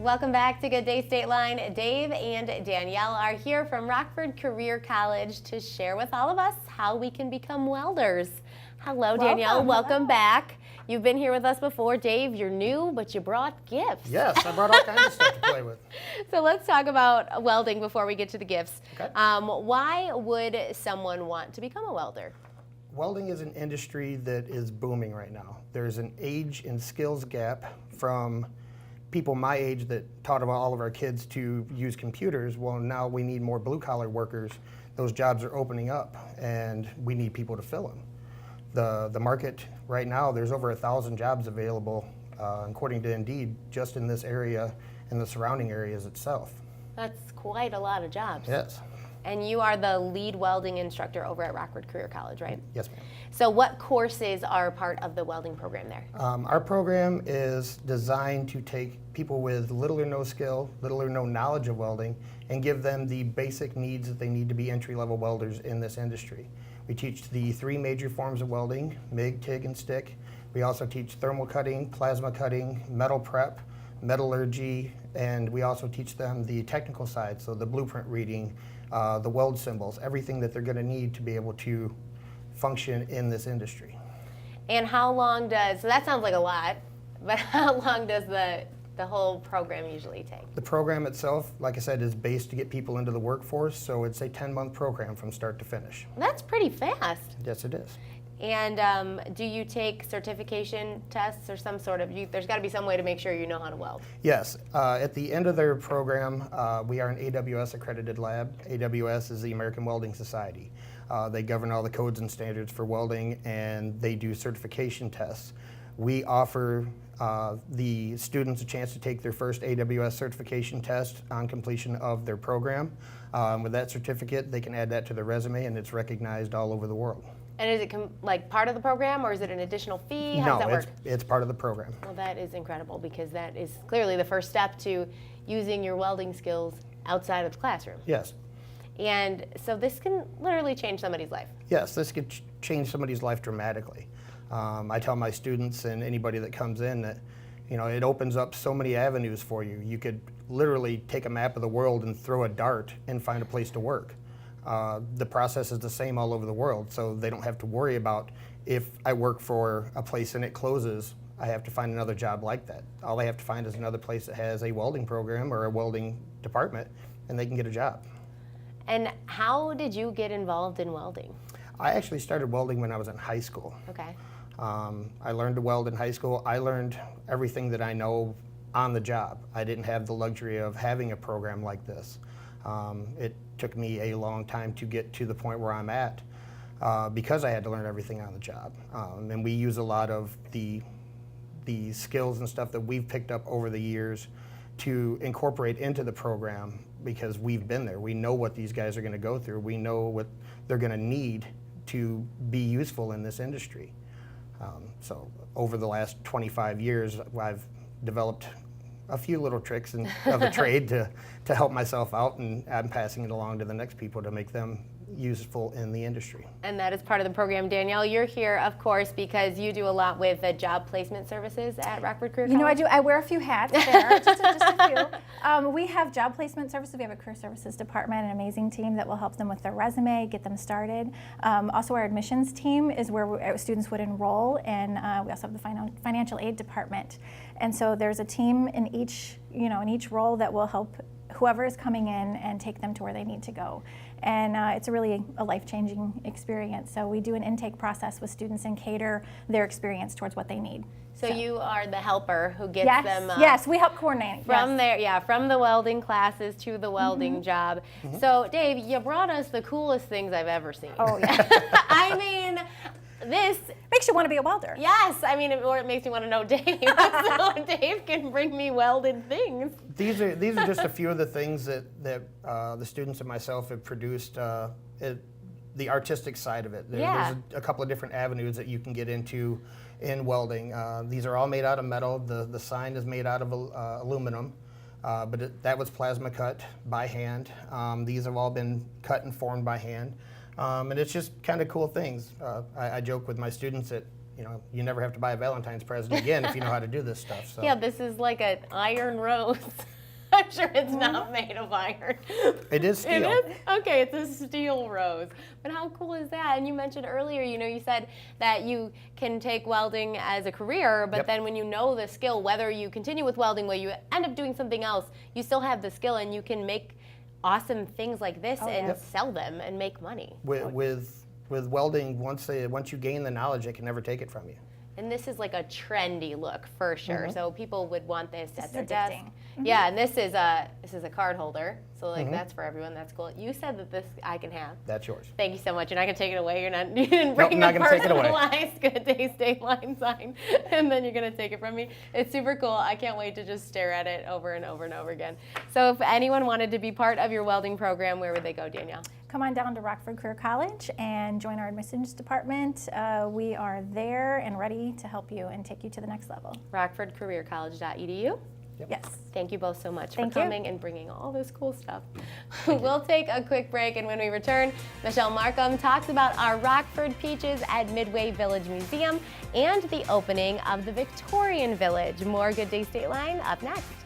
Welcome back to Good Day Stateline. Dave and Danielle are here from Rockford Career College to share with all of us how we can become welders. Hello, Danielle. Welcome back. You've been here with us before. Dave, you're new, but you brought gifts. Yes, I brought all kinds of stuff to play with. So let's talk about welding before we get to the gifts. Okay. Why would someone want to become a welder? Welding is an industry that is booming right now. There's an age and skills gap from people my age that taught about all of our kids to use computers. Well, now we need more blue-collar workers. Those jobs are opening up, and we need people to fill them. The market right now, there's over 1,000 jobs available, according to Indeed, just in this area and the surrounding areas itself. That's quite a lot of jobs. Yes. And you are the lead welding instructor over at Rockford Career College, right? Yes, ma'am. So what courses are part of the welding program there? Our program is designed to take people with little or no skill, little or no knowledge of welding, and give them the basic needs that they need to be entry-level welders in this industry. We teach the 3 major forms of welding: MIG, TIG, and stick. We also teach thermal cutting, plasma cutting, metal prep, metallurgy, and we also teach them the technical side, so the blueprint reading, the weld symbols, everything that they're going to need to be able to function in this industry. And how long does, so that sounds like a lot, but how long does the whole program usually take? The program itself, like I said, is based to get people into the workforce, so it's a 10-month program from start to finish. That's pretty fast. Yes, it is. And do you take certification tests or some sort of, there's got to be some way to make sure you know how to weld? Yes. At the end of their program, we are an AWS accredited lab. AWS is the American Welding Society. They govern all the codes and standards for welding, and they do certification tests. We offer the students a chance to take their first AWS certification test on completion of their program. With that certificate, they can add that to their resume, and it's recognized all over the world. And is it like part of the program, or is it an additional fee? How does that work? It's part of the program. Well, that is incredible, because that is clearly the first step to using your welding skills outside of the classroom. Yes. And so this can literally change somebody's life. Yes, this could change somebody's life dramatically. I tell my students and anybody that comes in that, you know, it opens up so many avenues for you. You could literally take a map of the world and throw a dart and find a place to work. The process is the same all over the world, so they don't have to worry about if I work for a place and it closes, I have to find another job like that. All they have to find is another place that has a welding program or a welding department, and they can get a job. And how did you get involved in welding? I actually started welding when I was in high school. Okay. I learned to weld in high school. I learned everything that I know on the job. I didn't have the luxury of having a program like this. It took me a long time to get to the point where I'm at because I had to learn everything on the job. And we use a lot of the skills and stuff that we've picked up over the years to incorporate into the program because we've been there. We know what these guys are going to go through. We know what they're going to need to be useful in this industry. So over the last 25 years, I've developed a few little tricks of the trade to help myself out, and I'm passing it along to the next people to make them useful in the industry. And that is part of the program. Danielle, you're here, of course, because you do a lot with the job placement services at Rockford Career College. You know, I do. I wear a few hats there, just a few. We have job placement services. We have a career services department, an amazing team that will help them with their resume, get them started. Also, our admissions team is where students would enroll, and we also have the financial aid department. And so there's a team in each role that will help whoever is coming in and take them to where they need to go. And it's really a life-changing experience. So we do an intake process with students and cater their experience towards what they need. So you are the helper who gets them. Yes, we help coordinate. From there, yeah, from the welding classes to the welding job. So Dave, you brought us the coolest things I've ever seen. Oh yeah. I mean, this makes you want to be a welder. Yes, I mean, or it makes me want to know Dave. So Dave can bring me welded things. These are just a few of the things that the students and myself have produced. The artistic side of it. There's a couple of different avenues that you can get into in welding. These are all made out of metal. The sign is made out of aluminum, but that was plasma cut by hand. These have all been cut and formed by hand. And it's just kind of cool things. I joke with my students that, you never have to buy a Valentine's present again if you know how to do this stuff. So. Yeah, this is like an iron rose. I'm sure it's not made of iron. It is steel. It is? Okay, it's a steel rose. But how cool is that? And you mentioned earlier, you said that you can take welding as a career, but then when you know the skill, whether you continue with welding, whether you end up doing something else, you still have the skill and you can make awesome things like this and sell them and make money. With welding, once you gain the knowledge, they can never take it from you. And this is like a trendy look for sure. So people would want this at their desk. Addicting. Yeah, and this is a card holder. So like that's for everyone. That's cool. You said that this I can have. That's yours. Thank you so much. You're not gonna take it away. You didn't bring not the gonna take it away. personalized Good Day Stateline sign, and then you're gonna take it from me. It's super cool. I can't wait to just stare at it over and over and over again. So if anyone wanted to be part of your welding program, where would they go, Danielle? Come on down to Rockford Career College and join our admissions department. We are there and ready to help you and take you to the next level. RockfordCareerCollege.edu. Yes. Thank you both so much Thank for you. coming and bringing all this cool stuff. We'll take a quick break, and when we return, Michelle Markham talks about our Rockford Peaches at Midway Village Museum and the opening of the Victorian Village. More Good Day Stateline up next.